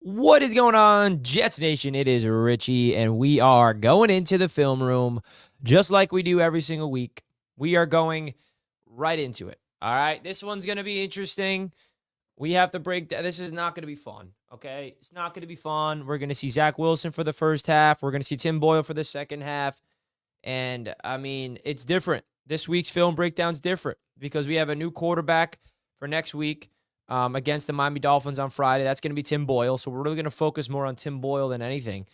What is going on, Jets Nation? It is Richie, and we are going into the film room just like we do every single week. We are going right into it. All right, this one's going to be interesting. We have to break down. This is not going to be fun, okay? It's not going to be fun. We're going to see Zach Wilson for the first half. We're going to see Tim Boyle for the second half. And, I mean, it's different. This week's film breakdown's different because we have a new quarterback for next week. Against the Miami Dolphins on Friday. That's going to be Tim Boyle. So we're really going to focus more on Tim Boyle than anything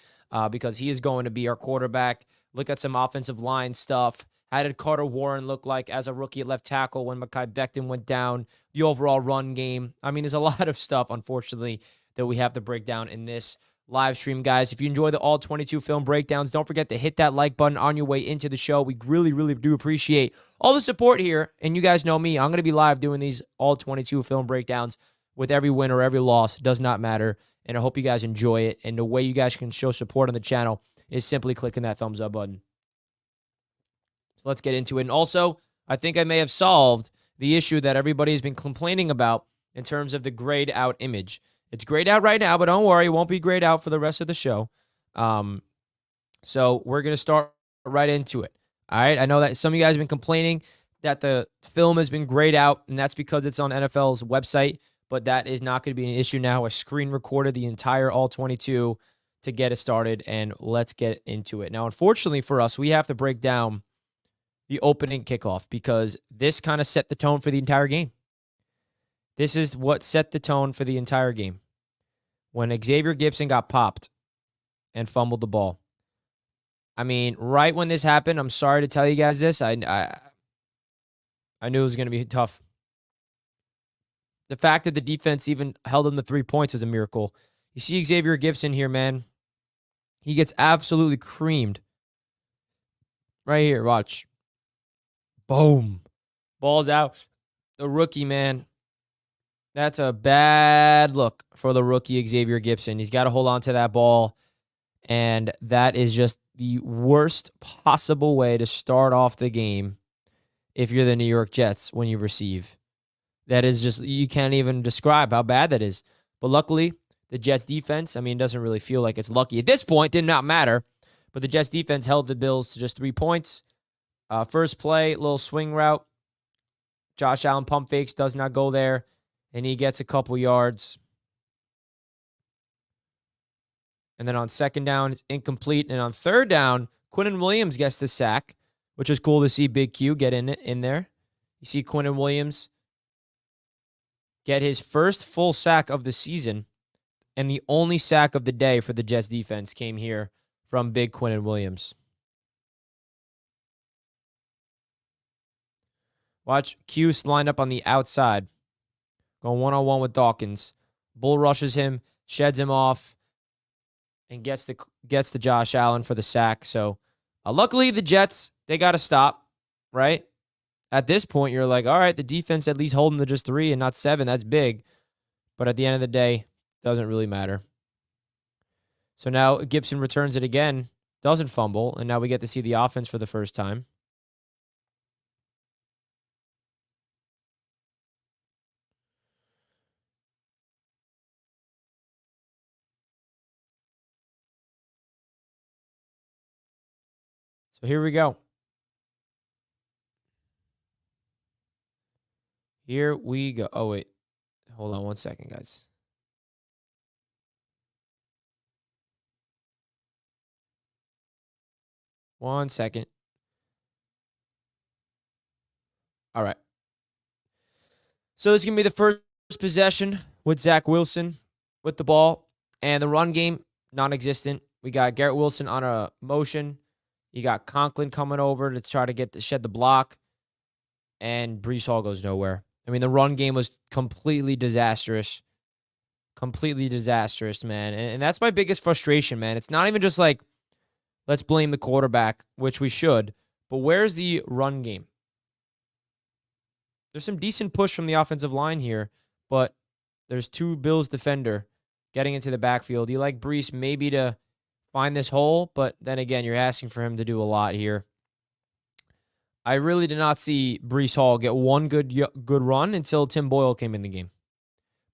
because he is going to be our quarterback. Look at some offensive line stuff. How did Carter Warren look like as a rookie at left tackle when Mekhi Becton went down? The overall run game. I mean, there's a lot of stuff, unfortunately, that we have to break down in this live stream, guys. If you enjoy the all 22 film breakdowns, don't forget to hit that like button on your way into the show. We really, really do appreciate all the support here. And you guys know me. I'm going to be live doing these all 22 film breakdowns with every win or every loss. It does not matter. And I hope you guys enjoy it. And the way you guys can show support on the channel is simply clicking that thumbs up button. So let's get into it. And also, I think I may have solved the issue that everybody has been complaining about in terms of the grayed out image. It's grayed out right now, but don't worry, it won't be grayed out for the rest of the show. So we're going to start right into it. All right, I know that some of you guys have been complaining that the film has been grayed out, and that's because it's on NFL's website, but that is not going to be an issue now. I screen recorded the entire all-22 to get it started, and let's get into it. Now, unfortunately for us, we have to break down the opening kickoff because this kind of set the tone for the entire game. This is what set the tone for the entire game. When Xavier Gipson got popped and fumbled the ball. I mean, right when this happened, I'm sorry to tell you guys this. I knew it was going to be tough. The fact that the defense even held him to 3 points was a miracle. You see Xavier Gipson here, man. He gets absolutely creamed. Right here, watch. Boom. Ball's out. The rookie, man. That's a bad look for the rookie Xavier Gipson. He's got to hold on to that ball, and that is just the worst possible way to start off the game if you're the New York Jets when you receive. That is just, you can't even describe how bad that is. But luckily, the Jets defense, I mean, it doesn't really feel like it's lucky. At this point, did not matter, but the Jets defense held the Bills to just 3 points. First play, little swing route. Josh Allen pump fakes, does not go there. And he gets a couple yards. And then on second down, it's incomplete. And on third down, Quinnen Williams gets the sack, which is cool to see Big Q get in there. You see Quinnen Williams get his first full sack of the season. And the only sack of the day for the Jets defense came here from Big Quinnen Williams. Watch Q line up on the outside. Going one-on-one with Dawkins. Bull rushes him, sheds him off, and gets the Josh Allen for the sack. So, luckily, the Jets, they got to stop, right? At this point, you're like, all right, the defense at least holding to just 3 and not 7. That's big. But at the end of the day, doesn't really matter. So now Gipson returns it again, doesn't fumble, and now we get to see the offense for the first time. So here we go. Here we go. Oh, wait. Hold on 1 second, guys. One second. All right. So this is going to be the first possession with Zach Wilson with the ball. And the run game, non-existent. We got Garrett Wilson on a motion. You got Conklin coming over to try to shed the block. And Breece Hall goes nowhere. I mean, the run game was completely disastrous. Completely disastrous, man. And that's my biggest frustration, man. It's not even just like, let's blame the quarterback, which we should. But where's the run game? There's some decent push from the offensive line here, but there's 2 Bills defender getting into the backfield. You like Breece maybe to find this hole, but then again, you're asking for him to do a lot here. I really did not see Breece Hall get one good run until Tim Boyle came in the game.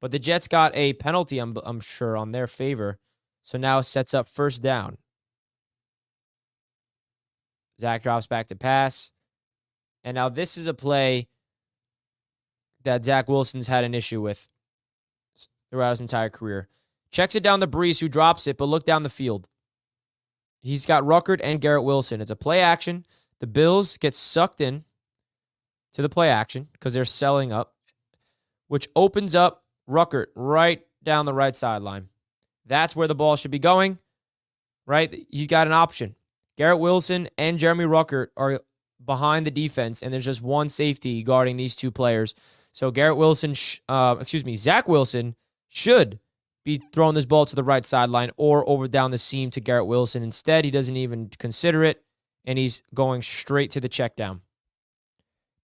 But the Jets got a penalty, I'm sure, on their favor. So now sets up first down. Zach drops back to pass. And now this is a play that Zach Wilson's had an issue with throughout his entire career. Checks it down to Brees, who drops it, but look down the field. He's got Rucker and Garrett Wilson. It's a play action. The Bills get sucked in to the play action because they're selling up, which opens up Rucker right down the right sideline. That's where the ball should be going, right? He's got an option. Garrett Wilson and Jeremy Rucker are behind the defense, and there's just one safety guarding these two players. So Zach Wilson should be throwing this ball to the right sideline or over down the seam to Garrett Wilson. Instead, he doesn't even consider it, and he's going straight to the check down.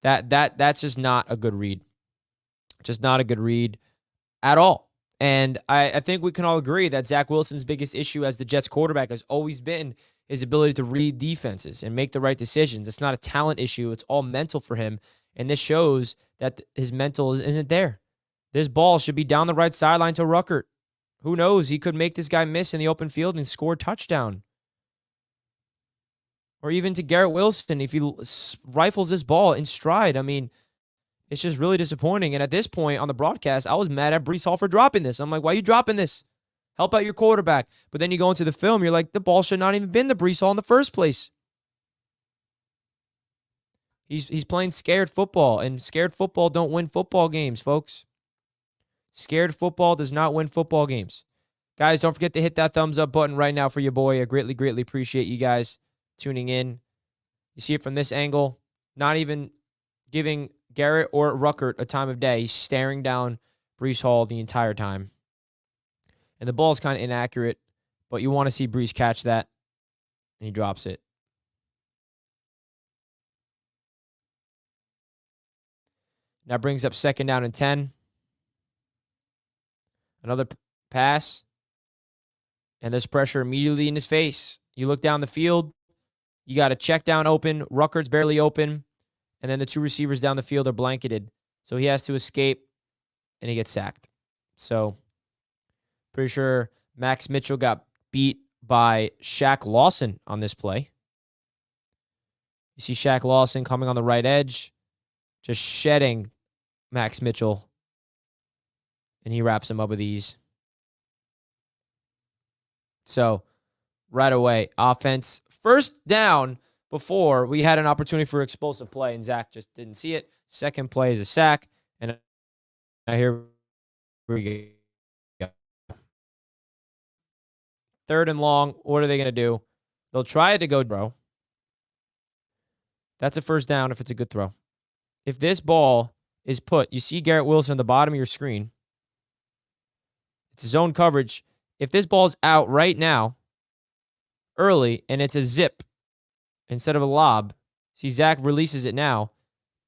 That's just not a good read. Just not a good read at all. And I think we can all agree that Zach Wilson's biggest issue as the Jets quarterback has always been his ability to read defenses and make the right decisions. It's not a talent issue. It's all mental for him. And this shows that his mental isn't there. This ball should be down the right sideline to Rucker. Who knows? He could make this guy miss in the open field and score a touchdown. Or even to Garrett Wilson if he rifles this ball in stride. I mean, it's just really disappointing. And at this point on the broadcast, I was mad at Brees Hall for dropping this. I'm like, why are you dropping this? Help out your quarterback. But then you go into the film, you're like, the ball should not even been to Brees Hall in the first place. He's playing scared football, and scared football don't win football games, folks. Scared football does not win football games. Guys, don't forget to hit that thumbs up button right now for your boy. I greatly, greatly appreciate you guys tuning in. You see it from this angle. Not even giving Garrett or Rucker a time of day. He's staring down Brees Hall the entire time. And the ball is kind of inaccurate, but you want to see Brees catch that, and he drops it. Now brings up second down and 10. Another pass. And there's pressure immediately in his face. You look down the field. You got a check down open. Rucker's barely open. And then the two receivers down the field are blanketed. So he has to escape, and he gets sacked. So pretty sure Max Mitchell got beat by Shaq Lawson on this play. You see Shaq Lawson coming on the right edge, just shedding Max Mitchell. And he wraps him up with ease. So right away, offense, first down before we had an opportunity for explosive play, and Zach just didn't see it. Second play is a sack, and here we go. Third and long, what are they going to do? They'll try it to go throw. That's a first down if it's a good throw. If this ball is put, you see Garrett Wilson at the bottom of your screen. It's zone coverage. If this ball's out right now, early, and it's a zip instead of a lob, see Zach releases it now.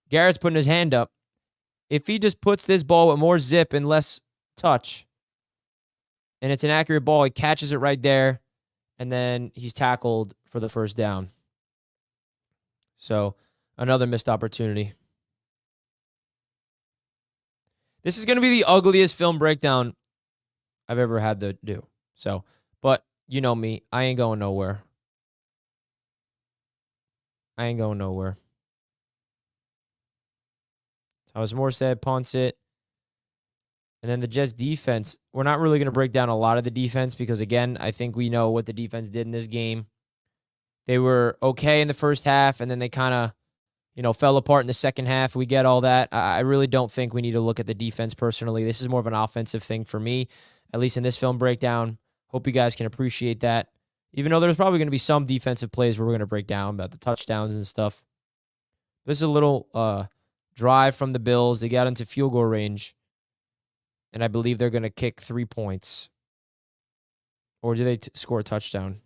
Garrett's putting his hand up. If he just puts this ball with more zip and less touch, and it's an accurate ball, he catches it right there, and then he's tackled for the first down. So another missed opportunity. This is going to be the ugliest film breakdown I've ever had to do. So, but you know me, I ain't going nowhere. I ain't going nowhere. Thomas Morstead punts it. And then the Jets defense, we're not really going to break down a lot of the defense because, again, I think we know what the defense did in this game. They were okay in the first half, and then they kind of, fell apart in the second half. We get all that. I really don't think we need to look at the defense personally. This is more of an offensive thing for me, at least in this film breakdown. Hope you guys can appreciate that. Even though there's probably going to be some defensive plays where we're going to break down about the touchdowns and stuff. This is a little drive from the Bills. They got into field goal range. And I believe they're going to kick 3 points. Or do they score a touchdown?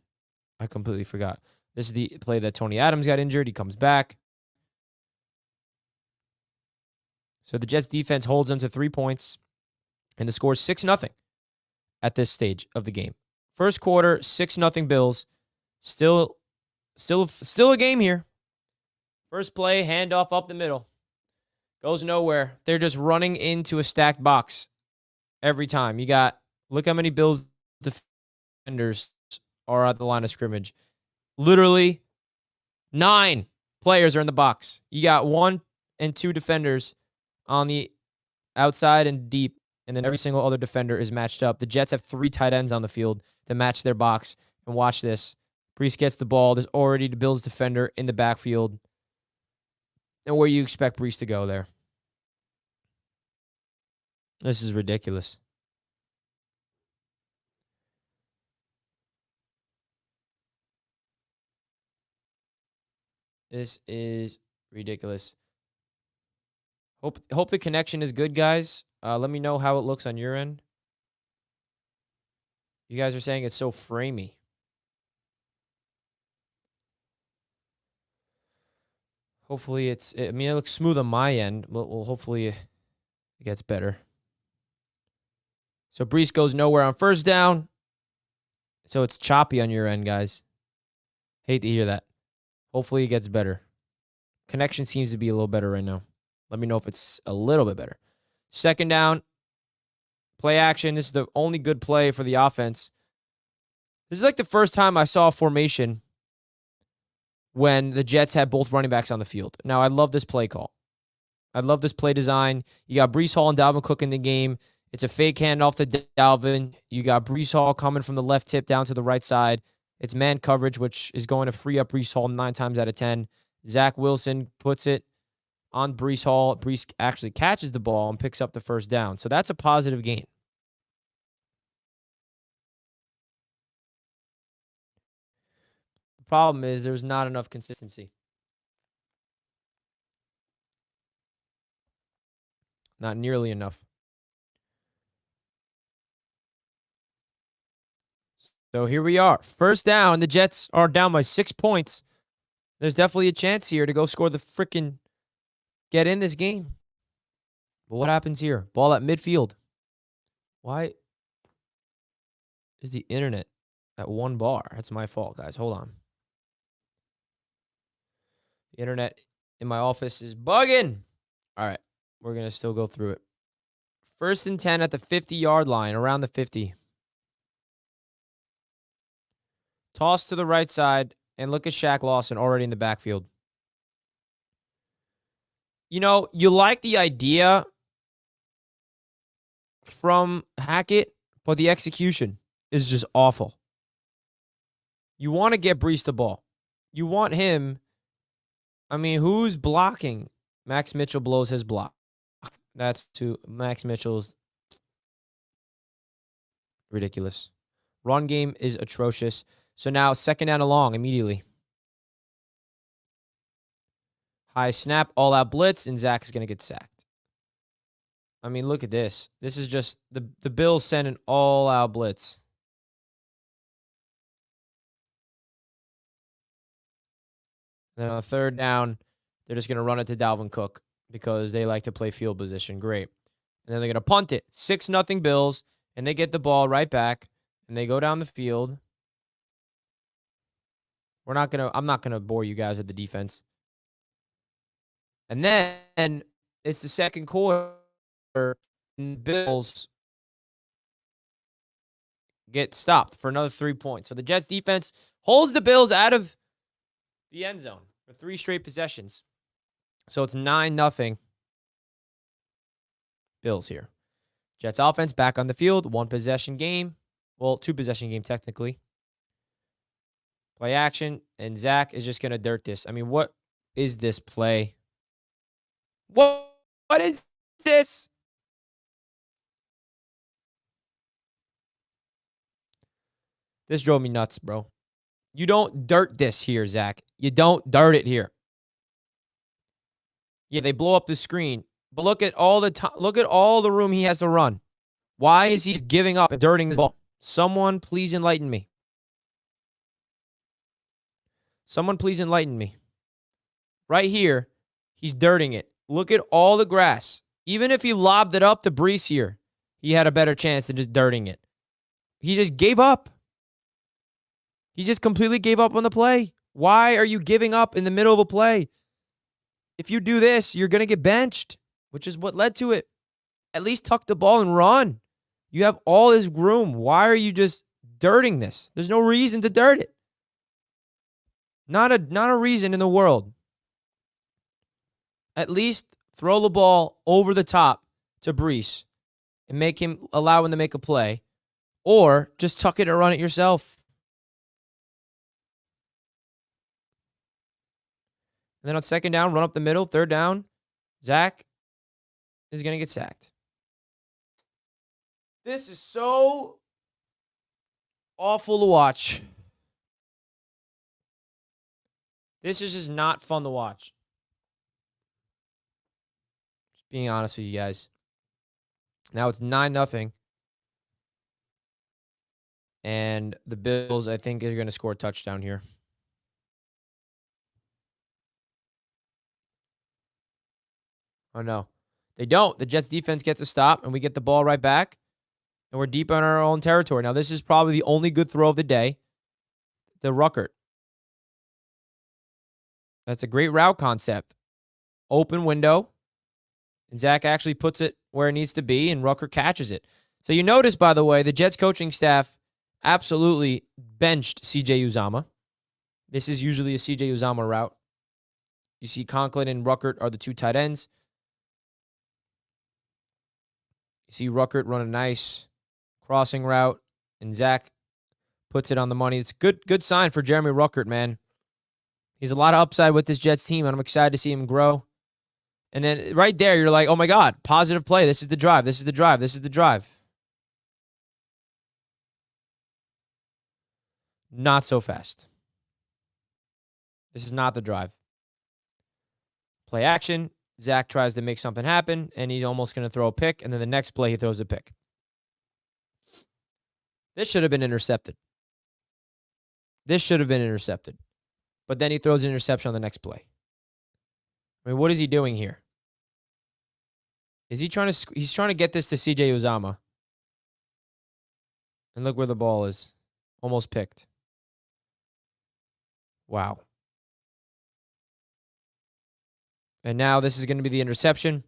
I completely forgot. This is the play that Tony Adams got injured. He comes back. So the Jets defense holds them to 3 points. And the score is 6-0 at this stage of the game. First quarter, 6-0 Bills. Still a game here. First play, handoff up the middle. Goes nowhere. They're just running into a stacked box every time. Look how many Bills defenders are at the line of scrimmage. Literally 9 players are in the box. You got 1 and 2 defenders on the outside and deep, and then every single other defender is matched up. The Jets have 3 tight ends on the field that match their box. And watch this. Brees gets the ball. There's already the Bills defender in the backfield. And where you expect Brees to go there? This is ridiculous. This is ridiculous. Hope the connection is good, guys. Let me know how it looks on your end. You guys are saying it's so framey. Hopefully it looks smooth on my end. Well, hopefully it gets better. So Brees goes nowhere on first down. So it's choppy on your end, guys. Hate to hear that. Hopefully it gets better. Connection seems to be a little better right now. Let me know if it's a little bit better. Second down. Play action. This is the only good play for the offense. This is like the first time I saw a formation when the Jets had both running backs on the field. Now, I love this play call. I love this play design. You got Brees Hall and Dalvin Cook in the game. It's a fake handoff to Dalvin. You got Brees Hall coming from the left tip down to the right side. It's man coverage, which is going to free up Brees Hall 9 times out of 10. Zach Wilson puts it on Brees Hall. Brees actually catches the ball and picks up the first down. So that's a positive gain. The problem is there's not enough consistency. Not nearly enough. So here we are. First down. The Jets are down by 6 points. There's definitely a chance here to go score the freaking get in this game. But what happens here? Ball at midfield. Why is the internet at 1 bar? That's my fault, guys. Hold on. The internet in my office is bugging. All right. We're going to still go through it. 1st and 10 at the 50-yard line, around the 50. Toss to the right side, and look at Shaq Lawson already in the backfield. You know, you like the idea from Hackett, but the execution is just awful. You want to get Brees the ball. You want him. I mean, who's blocking? Max Mitchell blows his block. That's to Max Mitchell's ridiculous. Run game is atrocious. So now 2nd down and long immediately. High snap, all out blitz, and Zach is going to get sacked. I mean, look at this. This is just the Bills send an all out blitz. Then on 3rd down, they're just going to run it to Dalvin Cook because they like to play field position. Great. And then they're going to punt it. 6-0 Bills, and they get the ball right back, and they go down the field. I'm not going to bore you guys with the defense. And then it's the 2nd quarter, and Bills get stopped for another 3 points. So the Jets defense holds the Bills out of the end zone for 3 straight possessions. So it's 9-0 Bills here. Jets offense back on the field. 1 possession game. Well, 2 possession game technically. Play action, and Zach is just going to dirt this. I mean, what is this play? What is this? This drove me nuts, bro. You don't dirt this here, Zach. You don't dirt it here. Yeah, they blow up the screen. But look at all the room he has to run. Why is he giving up and dirting the ball? Someone please enlighten me. Someone please enlighten me. Right here, he's dirting it. Look at all the grass. Even if he lobbed it up to Brees here, he had a better chance than just dirting it. He just gave up. He just completely gave up on the play. Why are you giving up in the middle of a play? If you do this, you're going to get benched, which is what led to it. At least tuck the ball and run. You have all this room. Why are you just dirting this? There's no reason to dirt it. Not a reason in the world. At least throw the ball over the top to Brees and allow him to make a play. Or just tuck it and run it yourself. And then on second down, run up the middle. Third down, Zach is going to get sacked. This is so awful to watch. This is just not fun to watch. Just being honest with you guys. Now it's 9-0. And the Bills, I think, are going to score a touchdown here. Oh, no. They don't. The Jets defense gets a stop, and we get the ball right back. And we're deep in our own territory. Now, this is probably the only good throw of the day. The Rucker. That's a great route concept. Open window. And Zach actually puts it where it needs to be, and Rucker catches it. So you notice, by the way, the Jets coaching staff absolutely benched C.J. Uzomah. This is usually a C.J. Uzomah route. You see Conklin and Rucker are the two tight ends. You see Rucker run a nice crossing route, and Zach puts it on the money. It's a good sign for Jeremy Rucker, man. He's a lot of upside with this Jets team, and I'm excited to see him grow. And then right there, you're like, oh, my God, positive play. This is the drive. This is the drive. This is the drive. Not so fast. This is not the drive. Play action. Zach tries to make something happen, and he's almost going to throw a pick, and then the next play, he throws a pick. This should have been intercepted. This should have been intercepted. But then he throws an interception on the next play. I mean, what is he doing here? Is he trying to... He's trying to get this to C.J. Uzomah. And look where the ball is. Almost picked. Wow. And now this is going to be the interception.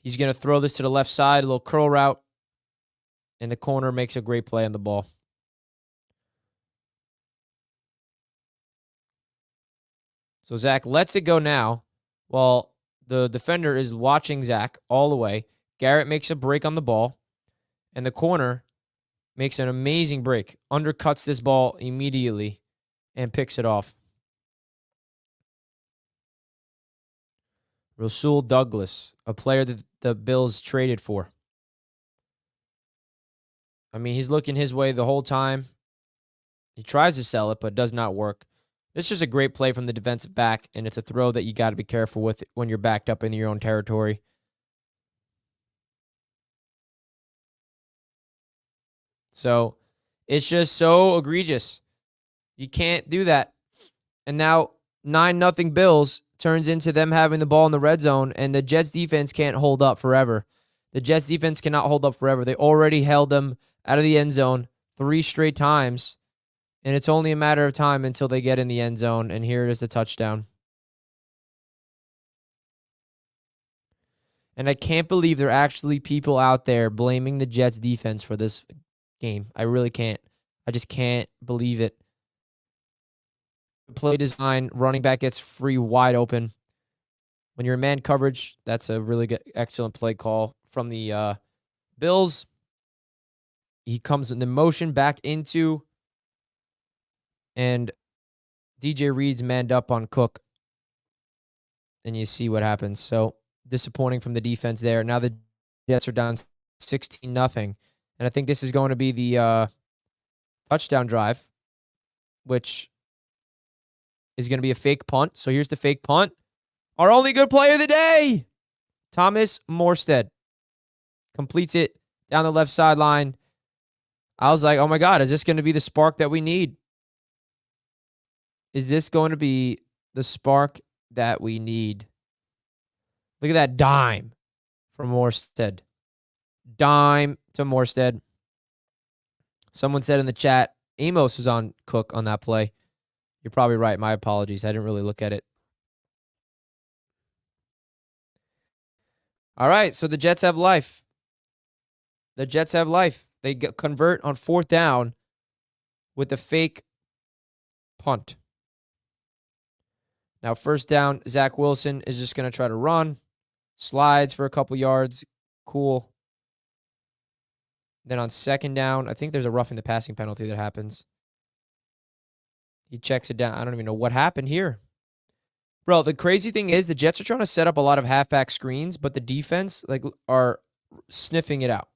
He's going to throw this to the left side, a little curl route. And the corner makes a great play on the ball. So Zach lets it go now while the defender is watching Zach all the way. Garrett makes a break on the ball. And the corner makes an amazing break. Undercuts this ball immediately and picks it off. Rasul Douglas, a player that the Bills traded for. I mean, he's looking his way the whole time. He tries to sell it, but does not work. This is just a great play from the defensive back, and it's a throw that you got to be careful with when you're backed up in your own territory. So it's just so egregious. You can't do that. And now 9-0 Bills turns into them having the ball in the red zone, and the Jets defense can't hold up forever. The Jets defense cannot hold up forever. They already held them out of the end zone 3 straight times, and it's only a matter of time until they get in the end zone, and here is the touchdown. And I can't believe there are actually people out there blaming the Jets defense for this game. I really can't. I just can't believe it. Play design, running back gets free wide open. When you're in man coverage, that's a really good, excellent play call from the Bills. He comes in the motion back into, and DJ Reed's manned up on Cook. And you see what happens. So disappointing from the defense there. Now the Jets are down 16-0. And I think this is going to be the touchdown drive, which is going to be a fake punt. So here's the fake punt. Our only good play of the day, Thomas Morstead, completes it down the left sideline. I was like, oh my God, is this going to be the spark that we need? Is this going to be the spark that we need? Look at that dime from Morstead. Dime to Morstead. Someone said in the chat, Amos was on Cook on that play. You're probably right. My apologies. I didn't really look at it. All right, so the Jets have life. The Jets have life. They convert on 4th down with the fake punt. Now, 1st down, Zach Wilson is just going to try to run. Slides for a couple yards. Cool. Then on 2nd down, I think there's a roughing the passing penalty that happens. He checks it down. I don't even know what happened here. Bro, the crazy thing is the Jets are trying to set up a lot of halfback screens, but the defense are sniffing it out.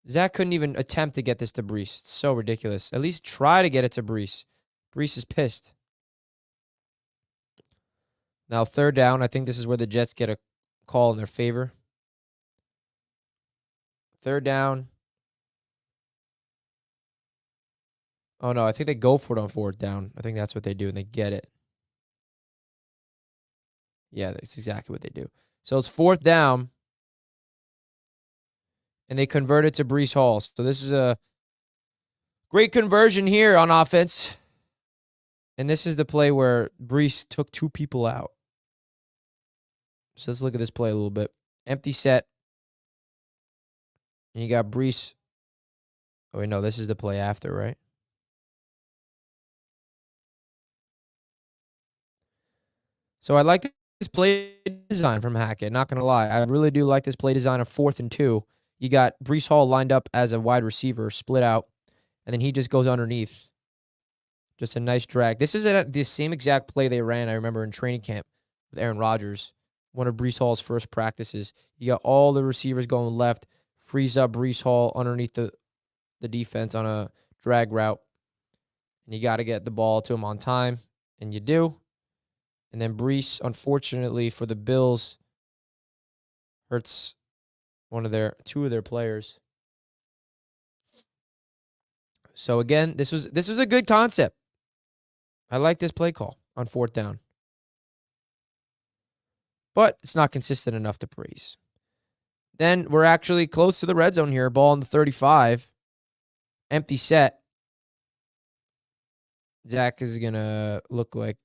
Zach couldn't even attempt to get this to Brees. It's so ridiculous. At least try to get it to Brees. Brees is pissed. Now, 3rd down. I think this is where the Jets get a call in their favor. 3rd down. Oh, no. I think they go for it on 4th down. I think that's what they do, and they get it. Yeah, that's exactly what they do. So it's 4th down, and they convert it to Brees Hall. So this is a great conversion here on offense. And this is the play where Brees took 2 people out. So let's look at this play a little bit. Empty set. And you got Brees. Oh, wait, no, this is the play after, right? So I like this play design from Hackett, not going to lie. I really do like this play design of 4th and 2. You got Brees Hall lined up as a wide receiver, split out, and then he just goes underneath. Just a nice drag. This is the same exact play they ran, I remember, in training camp with Aaron Rodgers, one of Brees Hall's first practices. You got all the receivers going left, frees up Brees Hall underneath the defense on a drag route, and you got to get the ball to him on time, and you do. And then Brees, unfortunately for the Bills, hurts two of their players. So again, this was a good concept. I like this play call on 4th down. But it's not consistent enough to praise. Then we're actually close to the red zone here. Ball on the 35. Empty set. Zach is going to look like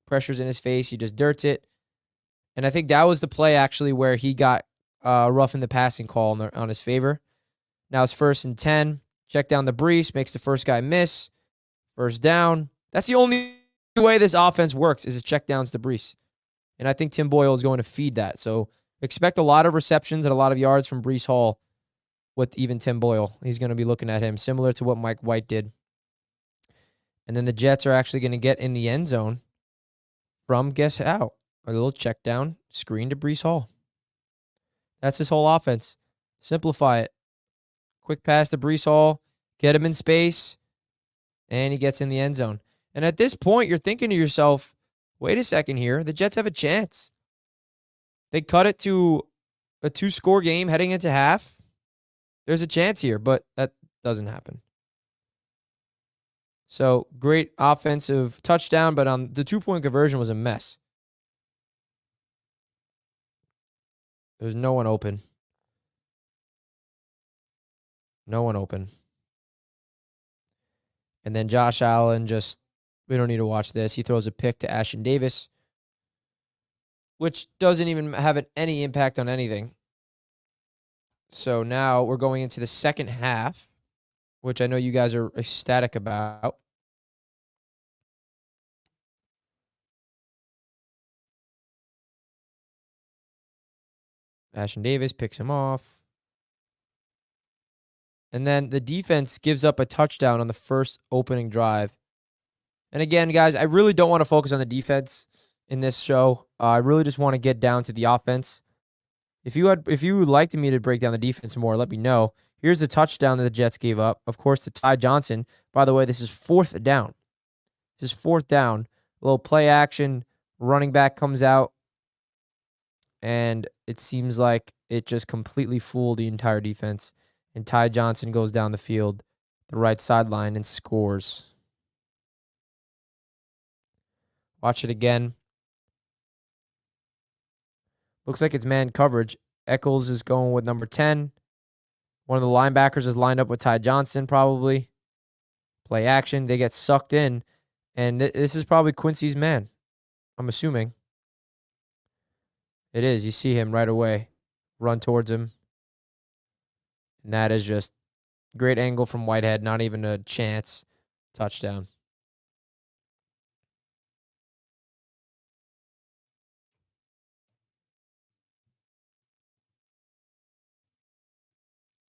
pressure's in his face. He just dirts it. And I think that was the play actually where he got roughing the passing call on his favor. Now it's 1st and 10. Check down the Brees. Makes the first guy miss. 1st down. That's the only way this offense works is check downs to Brees. And I think Tim Boyle is going to feed that. So expect a lot of receptions and a lot of yards from Brees Hall with even Tim Boyle. He's going to be looking at him, similar to what Mike White did. And then the Jets are actually going to get in the end zone from guess how? A little check down, screen to Brees Hall. That's his whole offense. Simplify it. Quick pass to Brees Hall, get him in space, and he gets in the end zone. And at this point, you're thinking to yourself, wait a second here. The Jets have a chance. They cut it to a 2-score game heading into half. There's a chance here, but that doesn't happen. So great offensive touchdown, but the 2-point conversion was a mess. There was no one open. No one open. And then Josh Allen we don't need to watch this. He throws a pick to Ashton Davis, which doesn't even have any impact on anything. So now we're going into the second half, which I know you guys are ecstatic about. Ashton Davis picks him off. And then the defense gives up a touchdown on the first opening drive. And again, guys, I really don't want to focus on the defense in this show. I really just want to get down to the offense. If you would like me to break down the defense more, let me know. Here's the touchdown that the Jets gave up. Of course, to Ty Johnson. By the way, this is 4th down. This is 4th down. A little play action. Running back comes out. And it seems like it just completely fooled the entire defense. And Ty Johnson goes down the field, the right sideline, and scores. Watch it again. Looks like it's man coverage. Eccles is going with number 10. One of the linebackers is lined up with Ty Johnson, probably. Play action. They get sucked in. And this is probably Quincy's man, I'm assuming. It is. You see him right away. Run towards him. And that is just great angle from Whitehead. Not even a chance. Touchdown.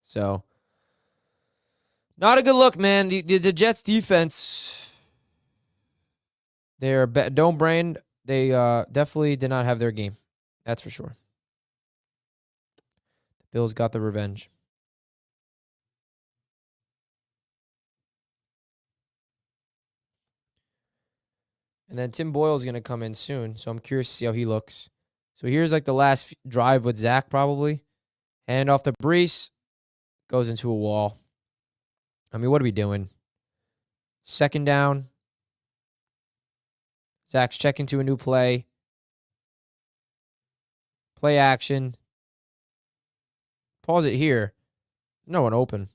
So, not a good look, man. The Jets defense, they're dome-brained. They definitely did not have their game. That's for sure. The Bills got the revenge. And then Tim Boyle is going to come in soon, so I'm curious to see how he looks. So here's like the last drive with Zach probably. Hand off the Brees. Goes into a wall. I mean, what are we doing? Second down. Zach's checking to a new play. Play action. Pause it here. No one open.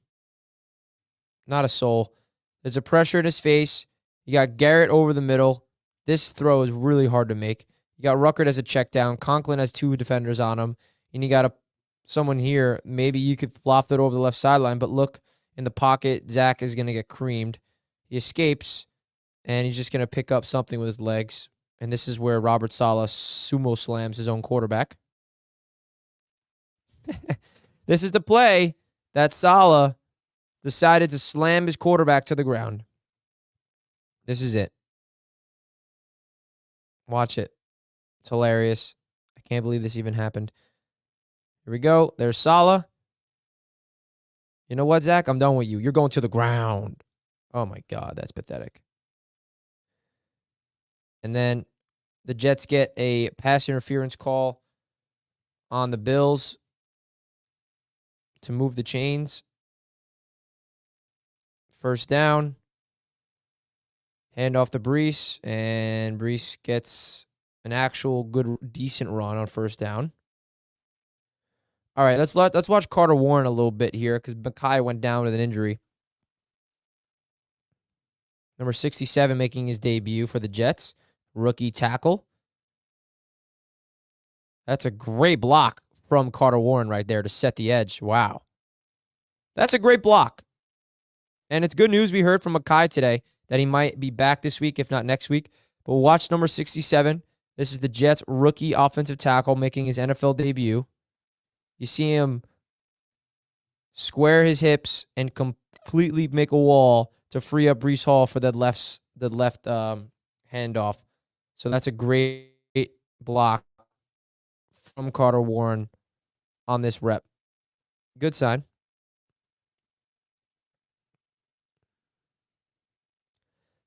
Not a soul. There's a pressure in his face. You got Garrett over the middle. This throw is really hard to make. You got Rucker as a check down. Conklin has 2 defenders on him. And you got someone here. Maybe you could flop that over the left sideline, but look in the pocket. Zach is going to get creamed. He escapes, and he's just going to pick up something with his legs. And this is where Robert Salah sumo slams his own quarterback. This is the play that Salah decided to slam his quarterback to the ground. This is it. Watch it. It's hilarious. I can't believe this even happened. Here we go. There's Salah. You know what, Zach? I'm done with you. You're going to the ground. Oh, my God. That's pathetic. And then the Jets get a pass interference call on the Bills to move the chains. First down. Hand off to Brees, and Brees gets an actual good, decent run on first down. All right, let's watch Carter Warren a little bit here because Mackay went down with an injury. Number 67 making his debut for the Jets. Rookie tackle. That's a great block from Carter Warren right there to set the edge. Wow. That's a great block. And it's good news we heard from Mackay today that he might be back this week, if not next week. But watch number 67. This is the Jets' rookie offensive tackle making his NFL debut. You see him square his hips and completely make a wall to free up Breece Hall for the left handoff. So that's a great block from Carter Warren on this rep. Good sign.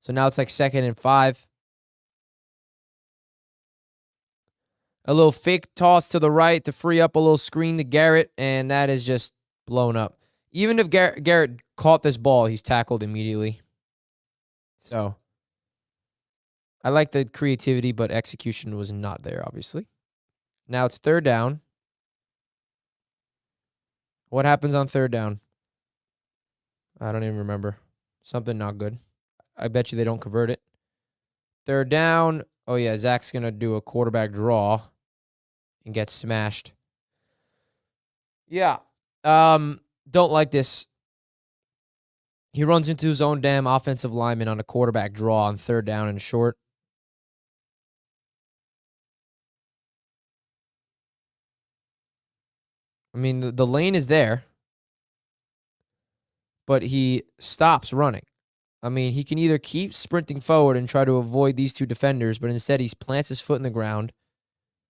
So now it's like 2nd and 5. A little fake toss to the right to free up a little screen to Garrett, and that is just blown up. Even if Garrett caught this ball, he's tackled immediately. So I like the creativity, but execution was not there, obviously. Now it's 3rd down. What happens on 3rd down? I don't even remember. Something not good. I bet you they don't convert it. 3rd down. Oh, yeah, Zach's going to do a quarterback draw and get smashed. Yeah. Don't like this. He runs into his own damn offensive lineman on a quarterback draw on 3rd down and short. I mean, the lane is there, but he stops running. I mean, he can either keep sprinting forward and try to avoid these 2 defenders, but instead he plants his foot in the ground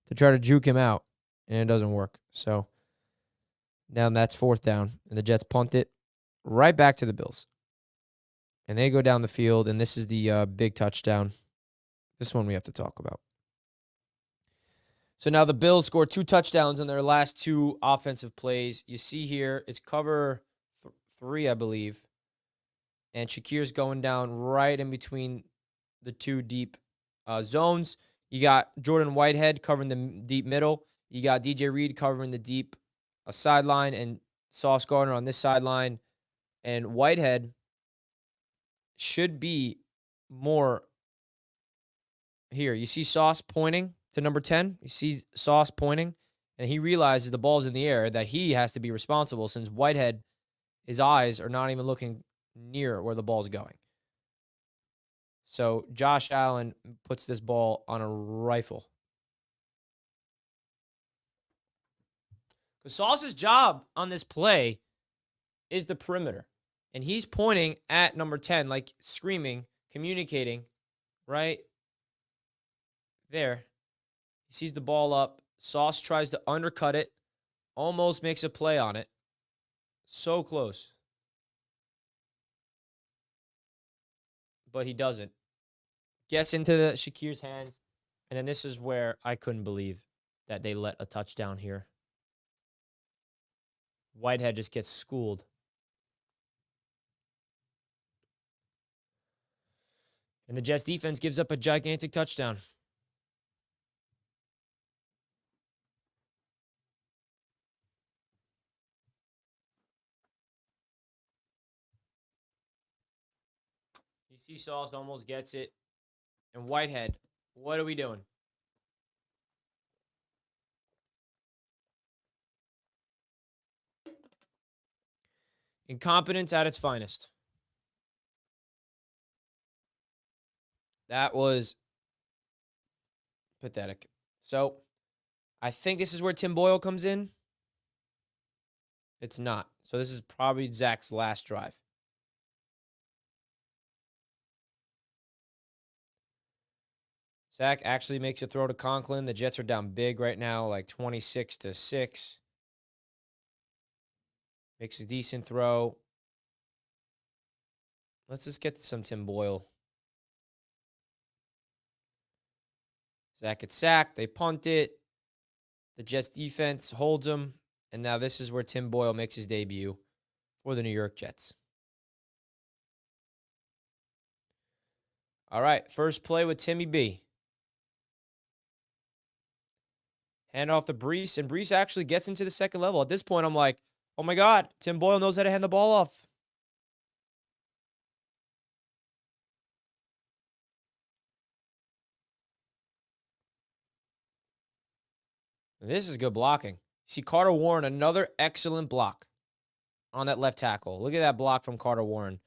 to try to juke him out, and it doesn't work. So now that's 4th down, and the Jets punt it right back to the Bills. And they go down the field, and this is the big touchdown. This one we have to talk about. So now the Bills scored 2 touchdowns on their last 2 offensive plays. You see here, it's cover 3, I believe. And Shakir's going down right in between the 2 deep zones. You got Jordan Whitehead covering the deep middle. You got DJ Reed covering the deep sideline and Sauce Gardner on this sideline. And Whitehead should be more here. You see Sauce pointing to number 10. You see Sauce pointing. And he realizes the ball's in the air, that he has to be responsible since Whitehead, his eyes are not even looking near where the ball's going. So Josh Allen puts this ball on a rifle. Because Sauce's job on this play is the perimeter. And he's pointing at number 10, like screaming, communicating, right there. He sees the ball up. Sauce tries to undercut it. Almost makes a play on it. So close. But he doesn't. Gets into the Shakir's hands. And then this is where I couldn't believe that they let a touchdown here. Whitehead just gets schooled. And the Jets defense gives up a gigantic touchdown. You see Sauce almost gets it. And Whitehead, what are we doing? Incompetence at its finest. That was pathetic. So, I think this is where Tim Boyle comes in. It's not. So, this is probably Zach's last drive. Zach actually makes a throw to Conklin. The Jets are down big right now, like 26-6. Makes a decent throw. Let's just get to some Tim Boyle. Zach gets sacked. They punt it. The Jets defense holds him. And now this is where Tim Boyle makes his debut for the New York Jets. All right, first play with Timmy B. Hand off to Brees, and Brees actually gets into the second level. At this point, I'm like, oh my God, Tim Boyle knows how to hand the ball off. This is good blocking. See Carter Warren, another excellent block on that left tackle. Look at that block from Carter Warren.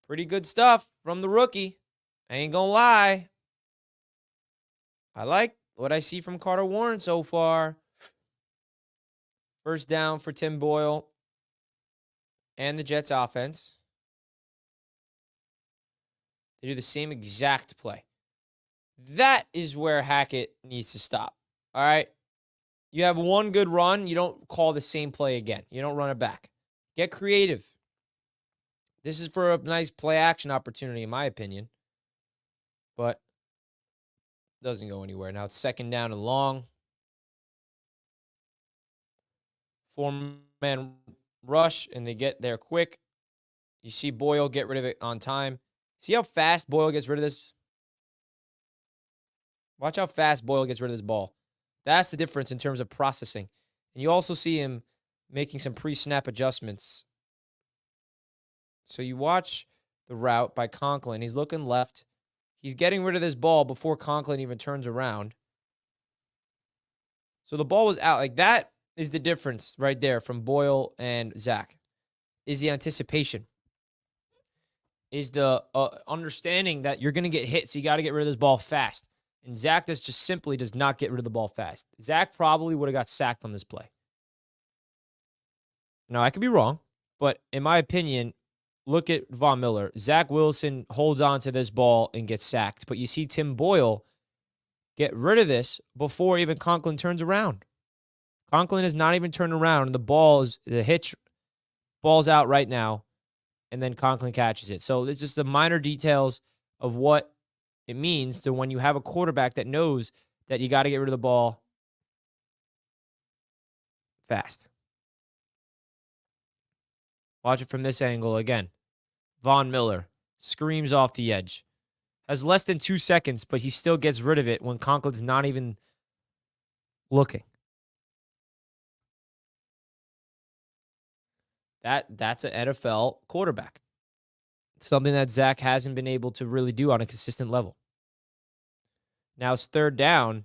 Pretty good stuff from the rookie. I ain't gonna lie. I like what I see from Carter Warren so far. First down for Tim Boyle and the Jets offense. They do the same exact play. That is where Hackett needs to stop. All right? You have one good run. You don't call the same play again. You don't run it back. Get creative. This is for a nice play action opportunity, in my opinion. But doesn't go anywhere. Now it's second down and long. 4-man rush, and they get there quick. You see Boyle get rid of it on time. See how fast Boyle gets rid of this? Watch how fast Boyle gets rid of this ball. That's the difference in terms of processing. And you also see him making some pre-snap adjustments. So you watch the route by Conklin. He's looking left. He's getting rid of this ball before Conklin even turns around. So the ball was out. Like, that is the difference right there from Boyle and Zach. Is the anticipation. Is the understanding that you're going to get hit, so you got to get rid of this ball fast. And Zach just simply does not get rid of the ball fast. Zach probably would have got sacked on this play. Now, I could be wrong, but in my opinion, look at Von Miller. Zach Wilson holds on to this ball and gets sacked. But you see Tim Boyle get rid of this before even Conklin turns around. Conklin has not even turned around, and the hitch ball's out right now, and then Conklin catches it. So it's just the minor details of what it means to when you have a quarterback that knows that you got to get rid of the ball fast. Watch it from this angle again. Von Miller screams off the edge. Has less than 2 seconds, but he still gets rid of it when Conklin's not even looking. That's an NFL quarterback. Something that Zach hasn't been able to really do on a consistent level. Now it's third down,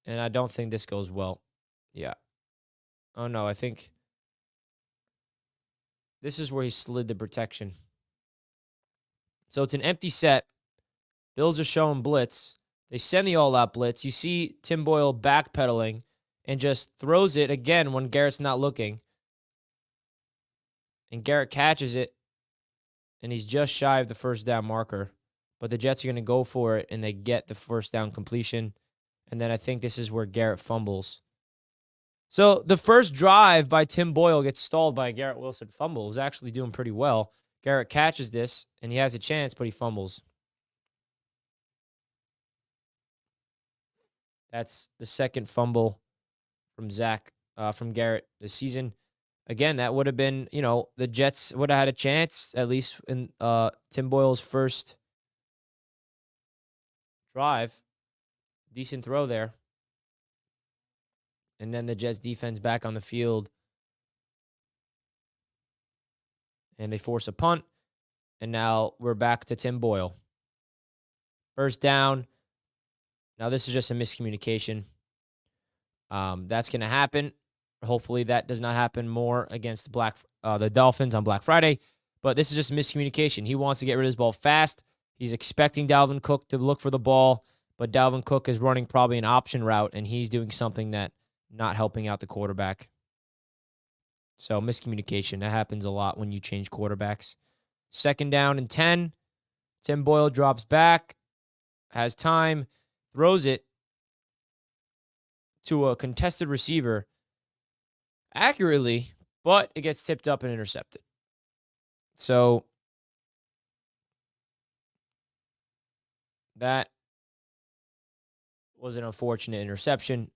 and I don't think this goes well. Yeah. Oh, no, I think this is where he slid the protection. So it's an empty set. Bills are showing blitz. They send the all-out blitz. You see Tim Boyle backpedaling and just throws it again when Garrett's not looking. And Garrett catches it, and he's just shy of the first down marker. But the Jets are going to go for it, and they get the first down completion. And then I think this is where Garrett fumbles. So the first drive by Tim Boyle gets stalled by Garrett Wilson fumble. He's actually doing pretty well. Garrett catches this, and he has a chance, but he fumbles. That's the second fumble from from Garrett this season. Again, that would have been, the Jets would have had a chance, at least in Tim Boyle's first drive. Decent throw there. And then the Jets defense back on the field. And they force a punt. And now we're back to Tim Boyle. First down. Now this is just a miscommunication. That's going to happen. Hopefully that does not happen more against the Dolphins on Black Friday. But this is just miscommunication. He wants to get rid of his ball fast. He's expecting Dalvin Cook to look for the ball. But Dalvin Cook is running probably an option route, and he's doing something that not helping out the quarterback. So miscommunication. That happens a lot when you change quarterbacks. Second down and 10. Tim Boyle drops back, has time, throws it to a contested receiver accurately, but it gets tipped up and intercepted. So that was an unfortunate interception.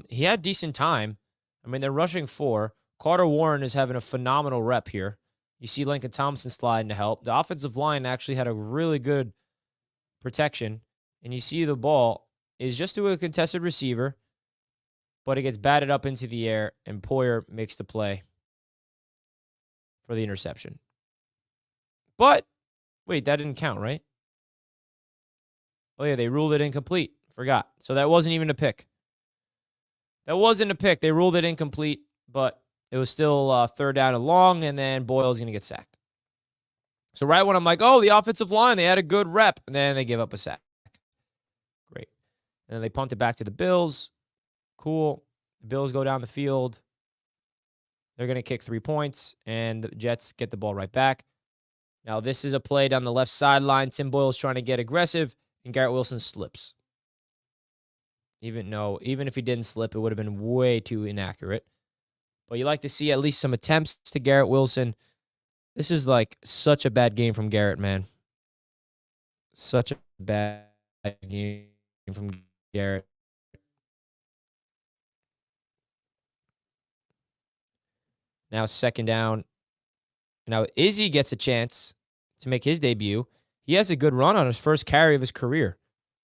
He had decent time. I mean, they're rushing 4. Carter Warren is having a phenomenal rep here. You see Lincoln Thompson sliding to help. The offensive line actually had a really good protection. And you see the ball is just to a contested receiver, but it gets batted up into the air, and Poyer makes the play for the interception. But, wait, that didn't count, right? Oh, yeah, they ruled it incomplete. Forgot. So that wasn't even a pick. That wasn't a pick. They ruled it incomplete, but it was still third down and long, and then Boyle's going to get sacked. So right when I'm like, oh, the offensive line, they had a good rep, and then they give up a sack. Great. And then they punt it back to the Bills. Cool. The Bills go down the field. They're going to kick 3 points, and the Jets get the ball right back. Now, this is a play down the left sideline. Tim Boyle's trying to get aggressive, and Garrett Wilson slips. Even if he didn't slip, it would have been way too inaccurate. But you like to see at least some attempts to Garrett Wilson. This is like such a bad game from Garrett, man. Such a bad game from Garrett. Now second down. Now Izzy gets a chance to make his debut. He has a good run on his first carry of his career.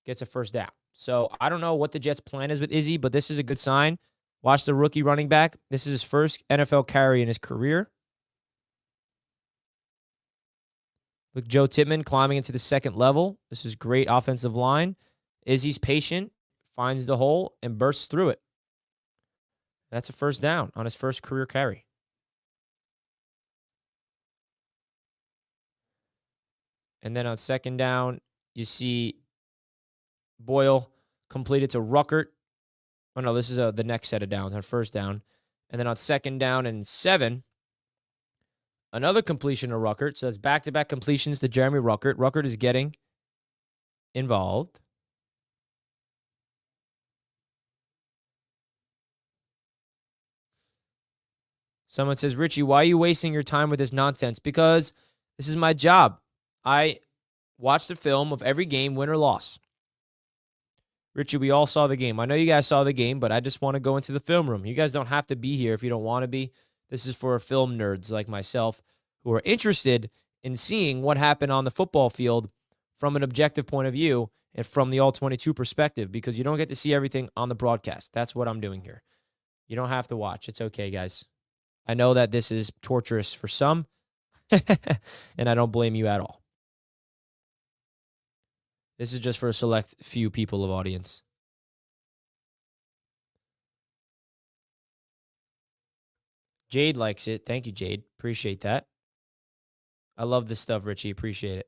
Gets a first down. So I don't know what the Jets' plan is with Izzy, but this is a good sign. Watch the rookie running back. This is his first NFL carry in his career. Look, Joe Tippmann climbing into the second level. This is great offensive line. Izzy's patient, finds the hole, and bursts through it. That's a first down on his first career carry. And then on second down, you see Boyle completed to Rucker. Oh, no, this is the next set of downs on first down. And then on second down and 7, another completion to Rucker. So that's back-to-back completions to Jeremy Rucker. Rucker is getting involved. Someone says, Richie, why are you wasting your time with this nonsense? Because this is my job. I watch the film of every game, win or loss. Richie, we all saw the game. I know you guys saw the game, but I just want to go into the film room. You guys don't have to be here if you don't want to be. This is for film nerds like myself who are interested in seeing what happened on the football field from an objective point of view and from the All-22 perspective, because you don't get to see everything on the broadcast. That's what I'm doing here. You don't have to watch. It's okay, guys. I know that this is torturous for some, and I don't blame you at all. This is just for a select few people of audience. Jade likes it. Thank you, Jade. Appreciate that. I love this stuff, Richie. Appreciate it.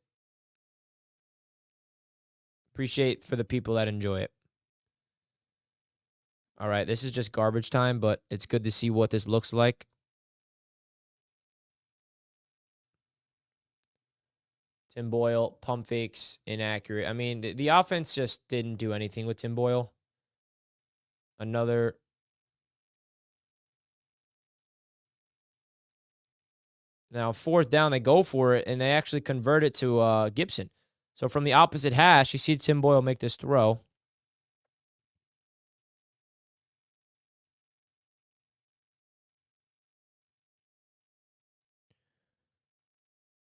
Appreciate for the people that enjoy it. All right, this is just garbage time, but it's good to see what this looks like. Tim Boyle, pump fakes, inaccurate. I mean, the offense just didn't do anything with Tim Boyle. Another. Now, 4th down, they go for it, and they actually convert it to Gibson. So from the opposite hash, you see Tim Boyle make this throw.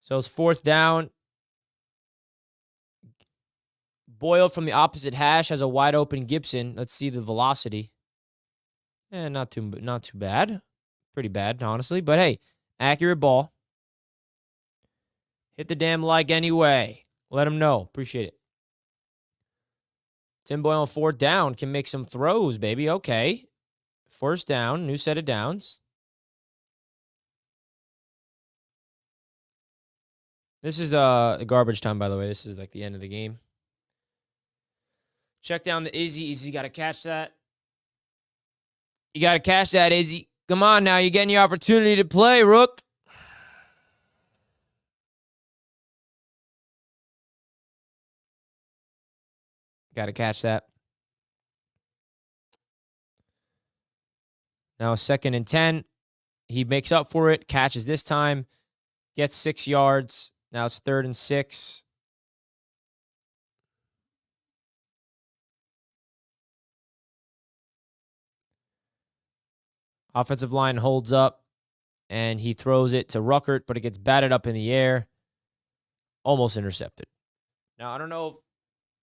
So it's 4th down. Boyle from the opposite hash has a wide open Gibson. Let's see the velocity. Not too bad. Pretty bad, honestly. But hey, accurate ball. Hit the damn like anyway. Let him know. Appreciate it. Tim Boyle on 4th down can make some throws, baby. Okay. 1st down, new set of downs. This is garbage time, by the way. This is like the end of the game. Check down the Izzy. Izzy got to catch that. You got to catch that, Izzy. Come on now. You're getting your opportunity to play, Rook. Got to catch that. Now 2nd and 10. He makes up for it. Catches this time. Gets 6 yards. Now it's 3rd and 6. Offensive line holds up, and he throws it to Rucker, but it gets batted up in the air. Almost intercepted. Now, I don't know.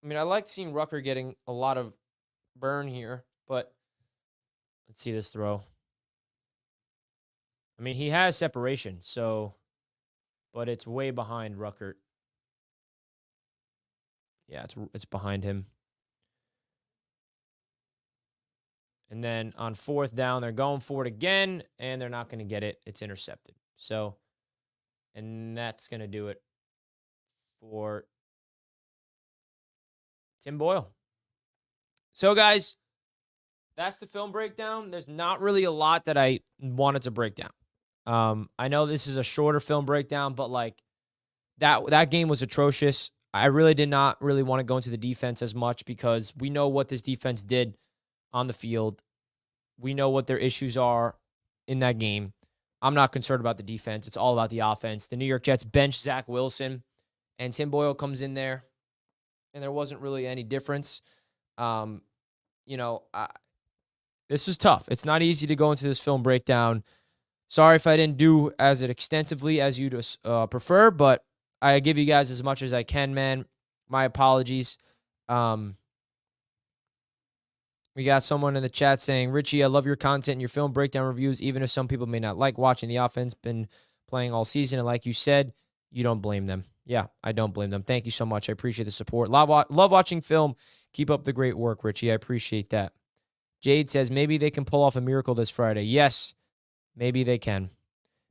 I mean, I like seeing Rucker getting a lot of burn here, but let's see this throw. I mean, he has separation, so, but it's way behind Rucker. Yeah, it's behind him. And then on 4th down, they're going for it again, and they're not going to get it. It's intercepted. So, and that's going to do it for Tim Boyle. So, guys, that's the film breakdown. There's not really a lot that I wanted to break down. I know this is a shorter film breakdown, but like that game was atrocious. I really did not really want to go into the defense as much because we know what this defense did on the field. We know what their issues are in that game. I'm not concerned about the defense. It's all about the offense. The New York Jets bench Zach Wilson, and Tim Boyle comes in there, and there wasn't really any difference. This is tough. It's not easy to go into this film breakdown. Sorry if I didn't do as extensively as you'd prefer, but I give you guys as much as I can, man. My apologies. We got someone in the chat saying, Richie, I love your content and your film breakdown reviews, even if some people may not like watching the offense, been playing all season. And like you said, you don't blame them. Yeah, I don't blame them. Thank you so much. I appreciate the support. Love watching film. Keep up the great work, Richie. I appreciate that. Jade says, maybe they can pull off a miracle this Friday. Yes, maybe they can.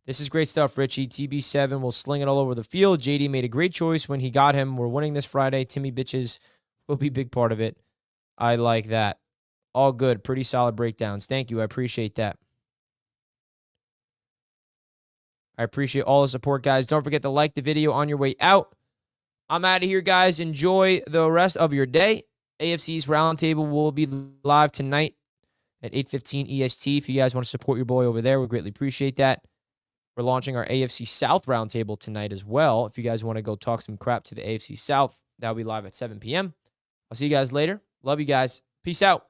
This is great stuff, Richie. TB7 will sling it all over the field. JD made a great choice when he got him. We're winning this Friday. Timmy bitches will be a big part of it. I like that. All good. Pretty solid breakdowns. Thank you. I appreciate that. I appreciate all the support, guys. Don't forget to like the video on your way out. I'm out of here, guys. Enjoy the rest of your day. AFC's Roundtable will be live tonight at 8:15 EST. If you guys want to support your boy over there, we greatly appreciate that. We're launching our AFC South Roundtable tonight as well. If you guys want to go talk some crap to the AFC South, that'll be live at 7 p.m. I'll see you guys later. Love you guys. Peace out.